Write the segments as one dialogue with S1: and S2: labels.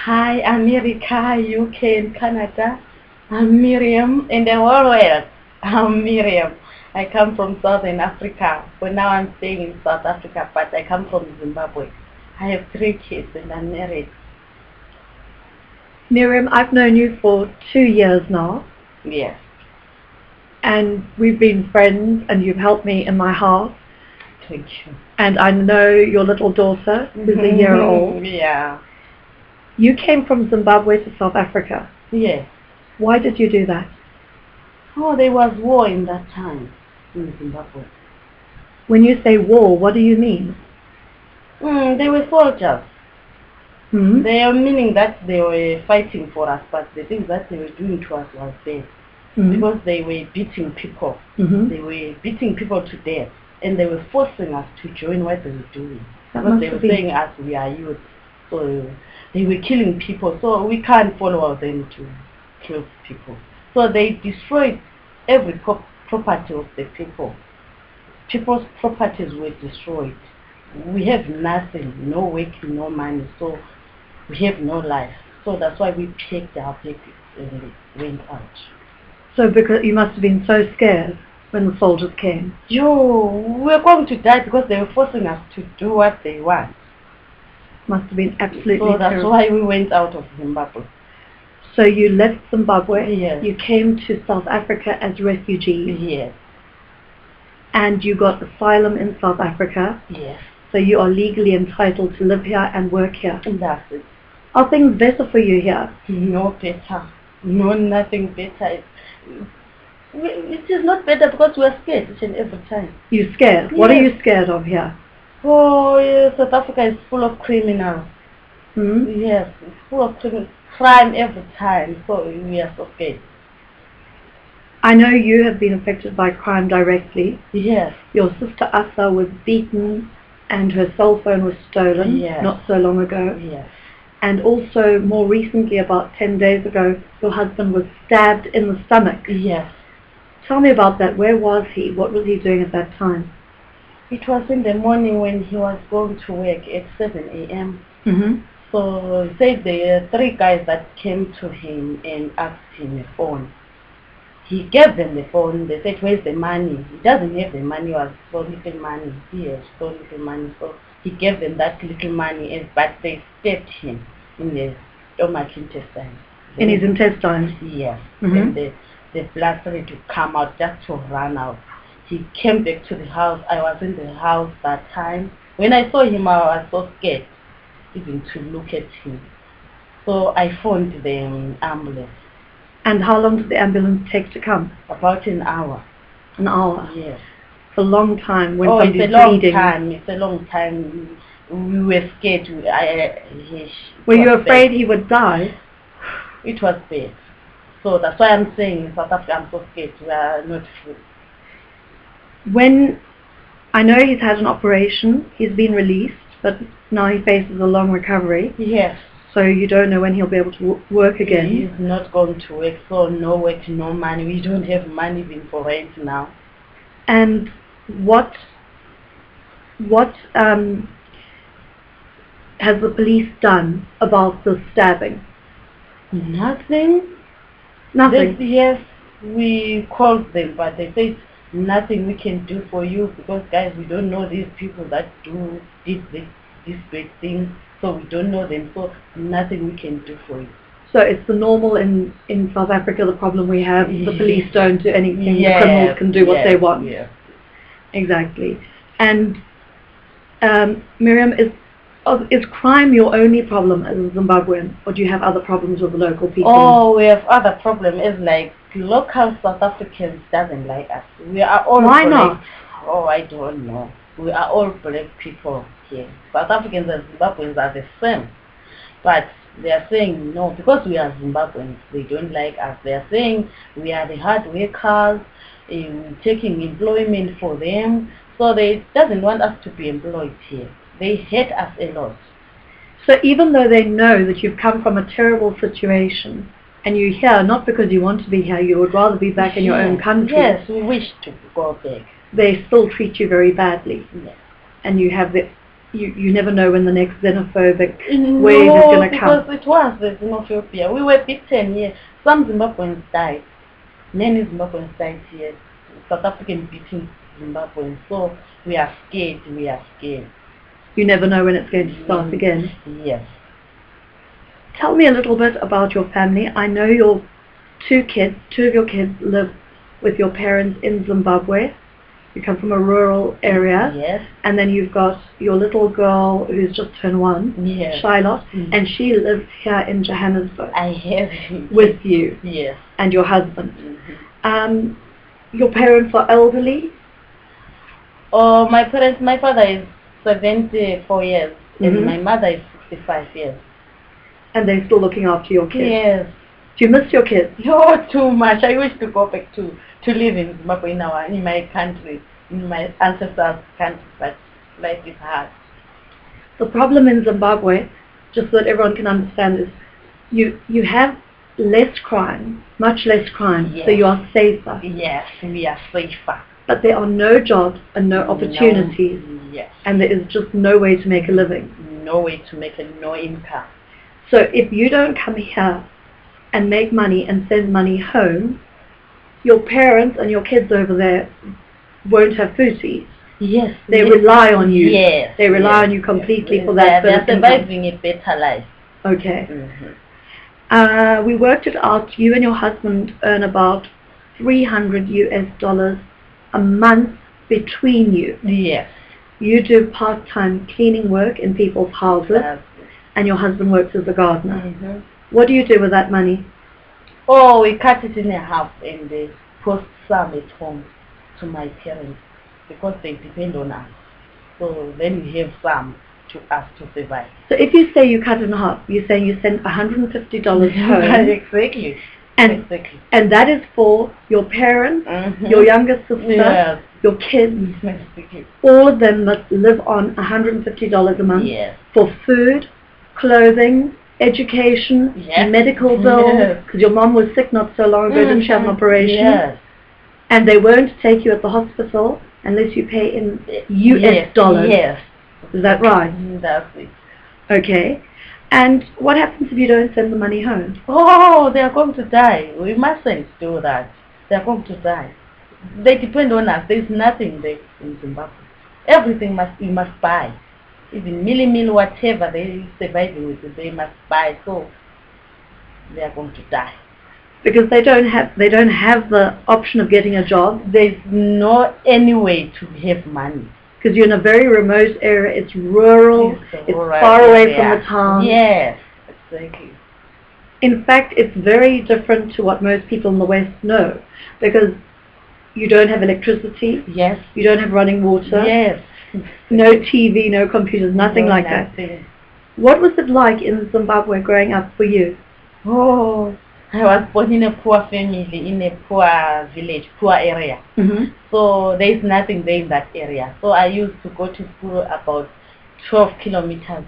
S1: Hi, America, UK, and Canada. I'm Miriam in the whole world. I'm Miriam. I come from Southern Africa. For now, I'm staying in South Africa, but I come from Zimbabwe. I have 3 kids and I'm married.
S2: Miriam, I've known you for 2 years now,
S1: Yes.
S2: and we've been friends, and you've helped me in my house.
S1: Thank you.
S2: And I know your little daughter, who's a year old.
S1: Yeah.
S2: You came from Zimbabwe to South Africa.
S1: Yes.
S2: Why did you do that?
S1: Oh, there was war in that time in Zimbabwe.
S2: When you say war, what do you mean?
S1: They were soldiers.
S2: Hmm?
S1: They are meaning that they were fighting for us, but the things that they were doing to us was bad. Because they were beating people. They were beating people to death, and they were forcing us to join what they were doing. Because they were saying us, we are youth. So they were killing people, so we can't follow them to kill people. So they destroyed every property of the people. People's properties were destroyed. We have nothing, no work, no money, so we have no life. So that's why we packed our bags and went out.
S2: So because you must have been so scared when the soldiers came.
S1: We were going to die because they were forcing us to do what they want.
S2: Must have been absolutely
S1: So that's
S2: terrible.
S1: why we went out of Zimbabwe.
S2: So you left Zimbabwe,
S1: Yes.
S2: you came to South Africa as refugees,
S1: Yes.
S2: and you got asylum in South Africa.
S1: Yes.
S2: So you are legally entitled to live here and work here.
S1: And that's it.
S2: Are things better for you here?
S1: No better. No, nothing better. It is not better because we are scared each and every time.
S2: You're scared? What are
S1: Yes.
S2: you scared of here?
S1: Oh, yes, South Africa is full of criminals. Yes, it's full of crime every time, so we are so scared.
S2: I know you have been affected by crime directly.
S1: Yes.
S2: Your sister Asa was beaten and her cell phone was stolen
S1: Yes.
S2: not so long ago.
S1: Yes.
S2: And also more recently, about 10 days ago, your husband was stabbed in the stomach.
S1: Yes.
S2: Tell me about that. Where was he? What was he doing at that time?
S1: It was in the morning when he was going to work at 7 a.m. So he said there are 3 guys that came to him and asked him a phone. He gave them the phone. They said, where's the money? He doesn't have the money. It was so little money. He has so little money. So he gave them that little money, but they stabbed him in the stomach intestine.
S2: In his intestines?
S1: Yes. And the blood started to come out, just to run out. He came back to the house. I was in the house that time. When I saw him, I was so scared even to look at him. So I phoned the ambulance.
S2: And how long did the ambulance take to come?
S1: About an hour.
S2: An hour?
S1: Yes.
S2: It's a long time when
S1: it's
S2: somebody's
S1: a long
S2: bleeding.
S1: time. It's a long time. We were scared.
S2: Were you afraid he would die?
S1: It was bad. So that's why I'm saying in South Africa I'm so scared. We are not free.
S2: When I know he's had an operation, he's been released, but now he faces a long recovery.
S1: Yes.
S2: So you don't know when he'll be able to work again.
S1: He's not going to work, so no work, no money. We don't have money even for rent now.
S2: And what has the police done about the stabbing?
S1: Nothing.
S2: Nothing?
S1: Yes, we called them, but they said nothing we can do for you because, guys, we don't know these people that did this big thing, so we don't know them, so nothing we can do for you.
S2: So it's the normal in South Africa, the problem we have, the police don't do anything,
S1: Yes,
S2: the criminals can do what they want.
S1: Yes.
S2: Exactly. And Miriam, is crime your only problem as a Zimbabwean, or do you have other problems with the local people?
S1: Oh, we have other problems. It's like local South Africans doesn't like us. We are all
S2: Why
S1: black.
S2: not?
S1: Oh, I don't know. We are all black people here. South Africans and Zimbabweans are the same. But they are saying no, because we are Zimbabweans, they don't like us. They are saying we are the hard workers, taking employment for them. So they doesn't want us to be employed here. They hate us a lot.
S2: So even though they know that you've come from a terrible situation, and you're here not because you want to be here, you would rather be back in your own country.
S1: Yes, we wish to go back.
S2: They still treat you very badly.
S1: Yes.
S2: And you have the you never know when the next xenophobic wave is going to come.
S1: Because it was the xenophobia. We were beaten here. Some Zimbabweans died. Many Zimbabweans died here. South African beating Zimbabweans. So we are scared. We are scared.
S2: You never know when it's going to start again.
S1: Yes.
S2: Tell me a little bit about your family. I know your two of your kids live with your parents in Zimbabwe. You come from a rural area.
S1: Yes.
S2: And then you've got your little girl who's just turned 1,
S1: yes.
S2: Charlotte, and she lives here in Johannesburg.
S1: I have.
S2: With you.
S1: Yes.
S2: And your husband. Your parents are elderly?
S1: Oh, my father is 74 years, and my mother is 65 years.
S2: And they're still looking after your kids?
S1: Yes.
S2: Do you miss your kids?
S1: Oh, too much. I wish to go back to live in Zimbabwe, in my country, in my ancestors' country, but life is hard.
S2: The problem in Zimbabwe, just so that everyone can understand, is you have less crime, much less crime,
S1: yes.
S2: So you are safer.
S1: Yes, we are safer.
S2: But there are no jobs and no opportunities.
S1: No, yes.
S2: And there is just no way to make a living.
S1: No way to make no income.
S2: So if you don't come here and make money and send money home, your parents and your kids over there won't have food to eat.
S1: Yes.
S2: They rely on you.
S1: Yes.
S2: They rely on you completely for that.
S1: They're surviving a better life.
S2: Okay. We worked it out. You and your husband earn about $300 a month between you.
S1: Yes.
S2: You do part-time cleaning work in people's houses, and your husband works as a gardener. What do you do with that money?
S1: Oh, we cut it in half and post some at home to my parents because they depend on us. So then we have some to us to survive.
S2: So if you say you cut in half, you're saying you send $150 home.
S1: Exactly.
S2: And that is for your parents, your younger sister, your kids. All of them must live on $150 a month for food, clothing, education, medical bills, because your mom was sick not so long ago, didn't she have an operation? And they won't take you at the hospital unless you pay in US dollars.
S1: Yes.
S2: Is that right?
S1: That's it.
S2: Okay. And what happens if you don't send the money home?
S1: Oh, they are going to die. We mustn't do that. They are going to die. They depend on us. There is nothing there in Zimbabwe. Everything you must buy. Even meal, whatever they surviving with, they must buy. So they are going to die.
S2: Because they don't have the option of getting a job.
S1: There's no any way to have money.
S2: Because you're in a very remote area. It's rural. It's far away from the town.
S1: Yes, exactly.
S2: In fact, it's very different to what most people in the West know. Because you don't have electricity.
S1: Yes.
S2: You don't have running water.
S1: Yes.
S2: No TV, no computers, nothing like that. What was it like in Zimbabwe growing up for you?
S1: Oh, I was born in a poor family, in a poor village, poor area. So there is nothing there in that area. So I used to go to school about 12 kilometers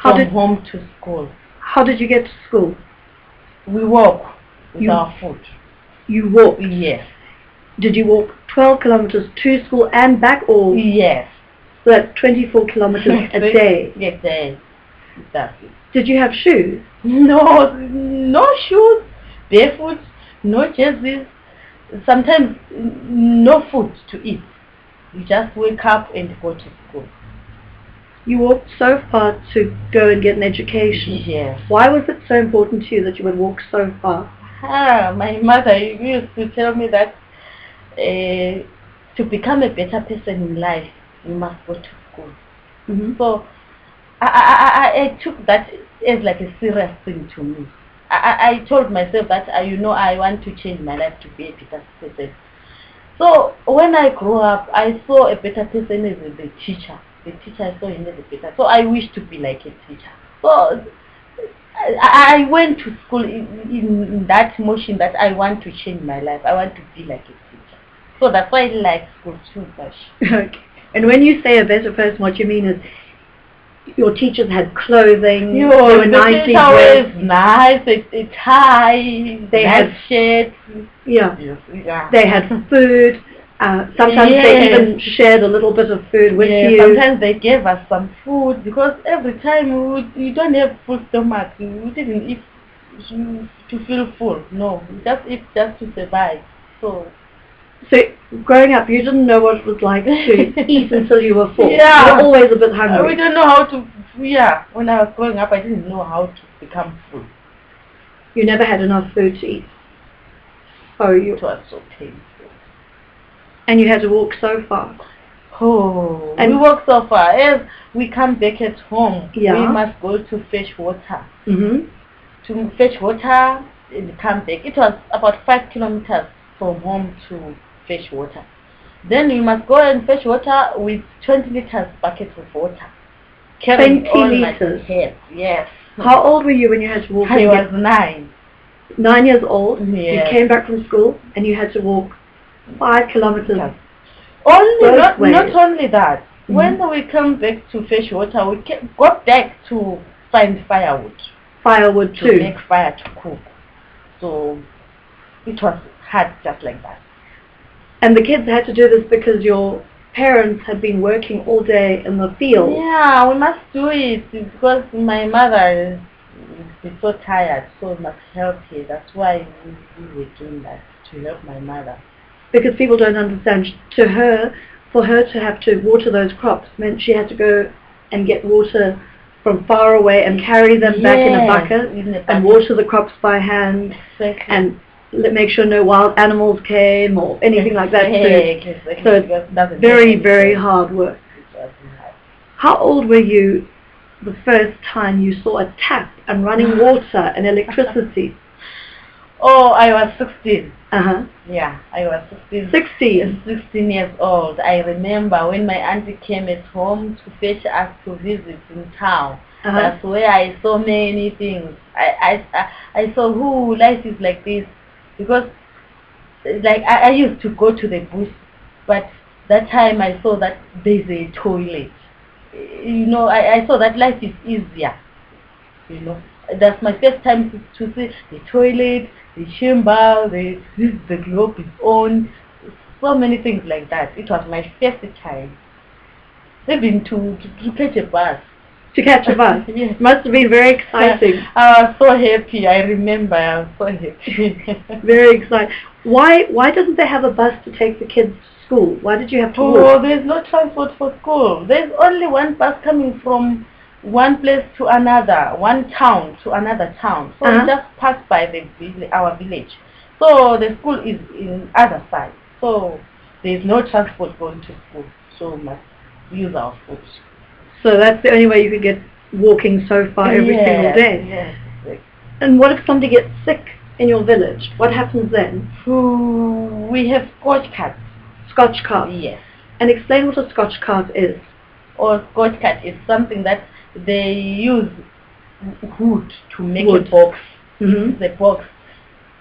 S1: from home to school.
S2: How did you get to school?
S1: We walk with our foot.
S2: You walk?
S1: Yes.
S2: Did you walk 12 kilometers to school and back, or?
S1: Yes.
S2: So that's 24 kilometers a day?
S1: A day. That's it.
S2: Did you have shoes?
S1: No shoes, barefoot, no jerseys, sometimes no food to eat. You just wake up and go to school.
S2: You walked so far to go and get an education.
S1: Yes.
S2: Why was it so important to you that you would walk so far?
S1: My mother used to tell me that to become a better person in life, you must go to school. So I took that as like a serious thing to me. I told myself that I want to change my life to be a better person. So when I grew up, I saw a better person as the teacher. The teacher, I saw him as a better. So I wish to be like a teacher. So I went to school in that motion that I want to change my life. I want to be like a teacher. So that's why I like school too much. Okay.
S2: And when you say a better person, what you mean is your teachers had clothing,
S1: they
S2: were nicely dressed.
S1: Nice, a tie, they had shirts.
S2: Yeah. They had food. Sometimes they even shared a little bit of food with you.
S1: Sometimes they gave us some food because every time you don't have full stomach. You didn't eat to feel full. No, you just eat just to survive. So
S2: growing up, you didn't know what it was like to eat until you were full.
S1: Yeah.
S2: You were always a bit hungry.
S1: We don't know how to. Yeah, when I was growing up, I didn't know how to become full.
S2: You never had enough food to eat.
S1: It was so painful.
S2: And you had to walk so far.
S1: Oh, and we walk so far. As we come back at home, we must go to fetch water. To fetch water and come back. It was about 5 kilometers from home to fetch water. Then we must go and fetch water with 20 liters buckets of water.
S2: 20 liters?
S1: Yes.
S2: How old were you when you had to walk?
S1: I was 9.
S2: 9 years old?
S1: Yes.
S2: You came back from school and you had to walk 5 kilometers.
S1: Not only that. When we come back to fetch water, we go back to find firewood.
S2: Firewood too?
S1: To make fire to cook. So it was hard just like that. And
S2: the kids had to do this because your parents had been working all day in the field.
S1: Yeah, we must do it because my mother is so tired, so we must help her. That's why we were doing that, to help my mother.
S2: Because people don't understand, for her to have to water those crops meant she had to go and get water from far away and carry them back in a bucket and water the crops by hand.
S1: Exactly.
S2: And make sure no wild animals came or anything like that. So it's very, very hard work. How old were you the first time you saw a tap and running water and electricity?
S1: Oh, I was 16.
S2: Yeah,
S1: I was 16.
S2: 16
S1: years old. I remember when my auntie came at home to fetch us to visit in town. That's where I saw many things. I saw life is like this. Because like I used to go to the bush, but that time I saw that there's a toilet. I saw that life is easier. That's my first time to see the toilet, the chamber, the globe is on, so many things like that. It was my first time. Even to catch a bus.
S2: To catch a bus?
S1: Yes.
S2: Must have been very exciting.
S1: I was so happy. I remember I was so happy.
S2: Very exciting. Why doesn't they have a bus to take the kids to school? Why did you have to walk?
S1: Oh, there's no transport for school. There's only one bus coming from one place to another, one town to another town. So we just pass by our village. So the school is in other side. So there's no transport going to school. So we must use our foot.
S2: So that's the only way you could get walking so far every single day.
S1: Yes.
S2: And what if somebody gets sick in your village? What happens then?
S1: We have Scotch carts.
S2: Scotch carts?
S1: Yes.
S2: And explain what a Scotch cart is.
S1: Or Scotch cart is something that they use wood to make a box. The box.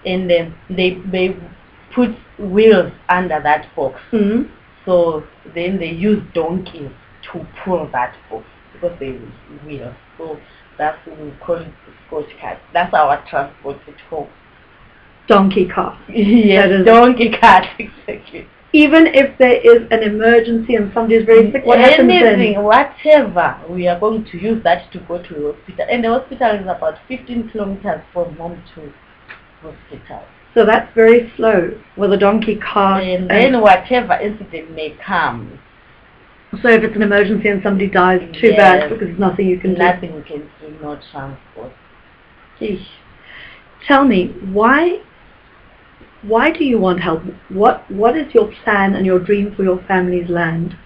S1: And then they put wheels under that box. So then they use donkeys to pull that box because they use wheels. So that's what we call it, the Scotch cart. That's our transport at home.
S2: Donkey cart.
S1: Yes, donkey cart, exactly.
S2: Even if there is an emergency and somebody is very sick, what happens then?
S1: Whatever, we are going to use that to go to the hospital. And the hospital is about 15 kilometers from home to hospital.
S2: So that's very slow with a donkey cart.
S1: And then whatever incident may come.
S2: So if it's an emergency and somebody dies, too bad, because there's nothing you can do.
S1: Nothing you can do, no transport.
S2: Eesh. Tell me, why do you want help? What is your plan and your dream for your family's land?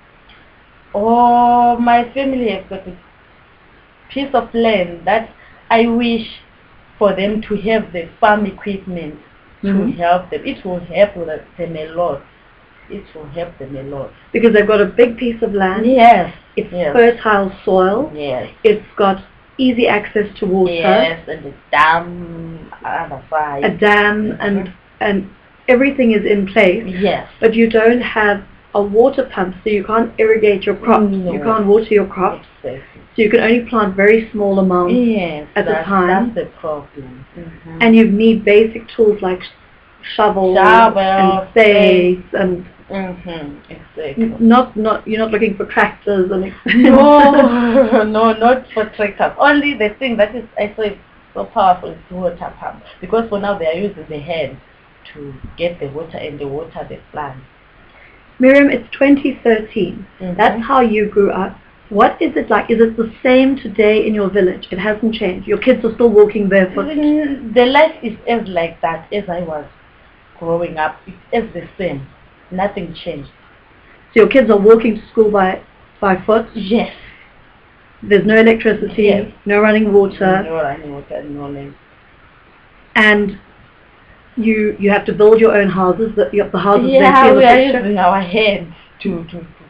S1: Oh, my family has got a piece of land that I wish for them to have the farm equipment to help them. It will help them a lot. It will help them a lot.
S2: Because they've got a big piece of land.
S1: Yes.
S2: It's fertile soil.
S1: Yes.
S2: It's got easy access to water.
S1: Yes, and a dam on the side.
S2: A dam and everything is in place.
S1: Yes.
S2: But you don't have a water pump, so you can't irrigate your crops.
S1: No.
S2: You can't water your crops.
S1: Exactly.
S2: So you can only plant very small amounts at a time.
S1: That's the problem.
S2: And you need basic tools like shovels and spades and
S1: exactly.
S2: Not you're not looking for tractors and
S1: no, not for tractors. Only the thing that is actually so powerful is the water pump, because for now they are using the hand to get the water and the water the plants.
S2: Miriam, it's 2013. That's how you grew up. What is it like? Is it the same today in your village? It hasn't changed. Your kids are still walking barefoot.
S1: The life is as like that as I was growing up. It's the same. Nothing changed.
S2: So your kids are walking to school by foot?
S1: Yes.
S2: There's no electricity,
S1: yes.
S2: No running water.
S1: No running water, no land.
S2: And you have to build your own houses. The houses
S1: we are using our hands to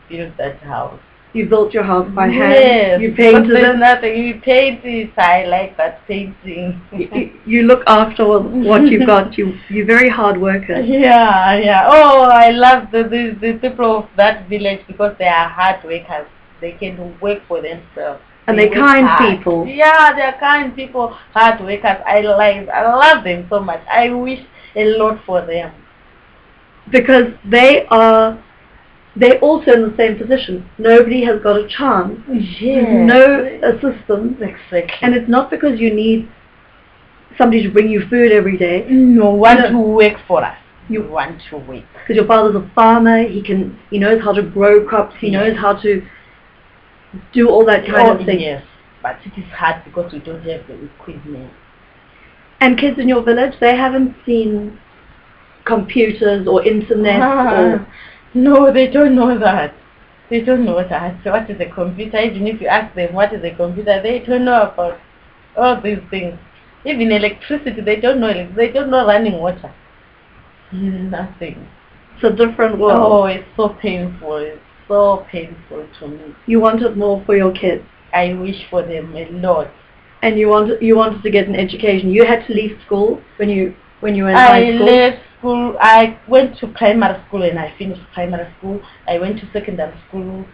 S1: build that house.
S2: You built your house by hand?
S1: Yes.
S2: You painted it?
S1: Nothing. You paint it. I like that painting.
S2: You look after what you've got. You're very hard workers.
S1: Yeah. Oh, I love the people of that village, because they are hard workers. They can work for themselves.
S2: And they're kind people.
S1: Yeah, they're kind people, hard workers. I love them so much. I wish a lot for them.
S2: Because they're also in the same position. Nobody has got a chance.
S1: Yes.
S2: No assistance.
S1: Exactly.
S2: And it's not because you need somebody to bring you food every day.
S1: No, to work for us. You want to work.
S2: Because your father's a farmer. He knows how to grow crops. He knows how to do all that kind of thing.
S1: Yes, but it is hard because we don't have the equipment.
S2: And kids in your village, they haven't seen computers or internet or...
S1: No, they don't know that. They don't know that. So what is a computer? Even if you ask them what is a computer, they don't know about all these things. Even electricity, they don't know. They don't know running water. Nothing.
S2: It's a different world.
S1: Oh, it's so painful. It's so painful to me.
S2: You wanted more for your kids.
S1: I wish for them a lot.
S2: And you wanted to get an education. You had to leave school when you were in high school?
S1: I left school. I went to primary school and I finished primary school. I went to secondary school.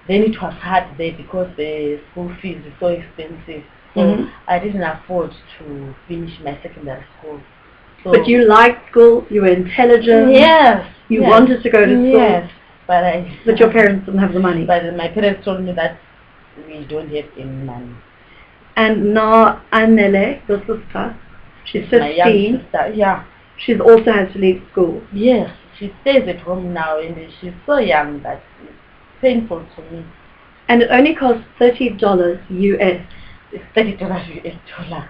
S1: Then it was hard there because the school fees is so expensive. So I didn't afford to finish my secondary school. So
S2: but you liked school. You were intelligent.
S1: Yes.
S2: You wanted to go to school.
S1: Yes. But
S2: your parents didn't have the money.
S1: But my parents told me that we don't have any money.
S2: And now Annele, your sister, she's 15.
S1: My young sister, yeah.
S2: She's also had to leave school.
S1: Yes, she stays at home now, and she's so young that it's painful to me.
S2: And it only costs $30 US.
S1: It's $30 US.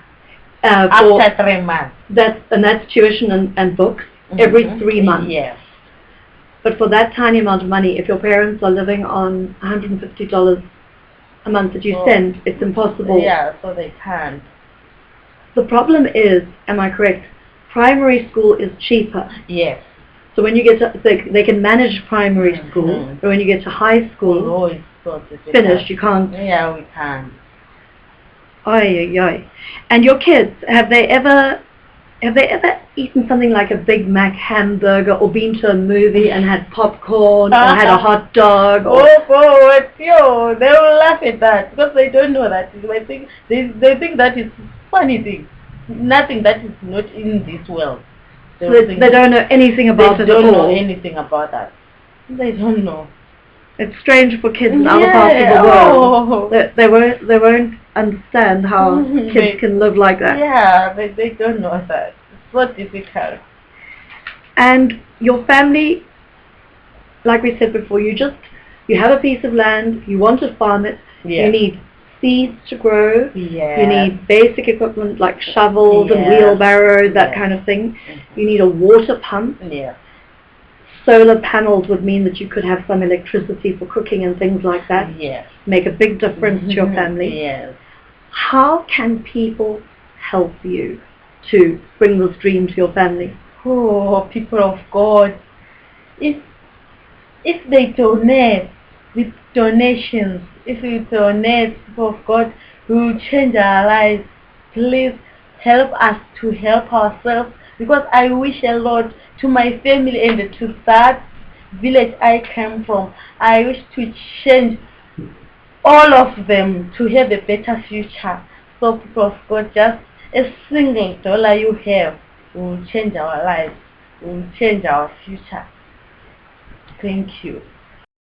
S2: After
S1: 3 months.
S2: That's tuition and books every 3 months.
S1: Yes.
S2: But for that tiny amount of money, if your parents are living on $150 a month that you send, it's impossible.
S1: Yeah, so they can't.
S2: The problem is, am I correct, primary school is cheaper.
S1: Yes.
S2: So when you get to, they can manage primary school, but when you get to high school,
S1: it's so
S2: finished, you can't.
S1: Yeah, we can't.
S2: Ay. And your kids, have they ever eaten something like a Big Mac hamburger, or been to a movie and had popcorn, or had a hot dog? Or
S1: They will laugh at that because they don't know that. They think that is funny thing. Nothing that is not in this world.
S2: They don't know anything about it at all.
S1: They don't know anything about that. They don't know.
S2: It's strange for kids in other parts of the world. They won't understand how kids can live like that.
S1: Yeah, they don't know that. It's so difficult.
S2: And your family, like we said before, you have a piece of land, you want to farm it, you need seeds to grow, you need basic equipment like shovels and wheelbarrows, that kind of thing. You need a water pump. Solar panels would mean that you could have some electricity for cooking and things like that. Make a big difference to your family. How can people help you to bring this dream to your family?
S1: Oh, people of God, if they donate with donations, if we donate, people of God, we will change our lives. Please help us to help ourselves, because I wish a lot to my family and to that village I came from. I wish to change all of them to have a better future. So people of God, just a single dollar you have will change our lives. will change our future. Thank you.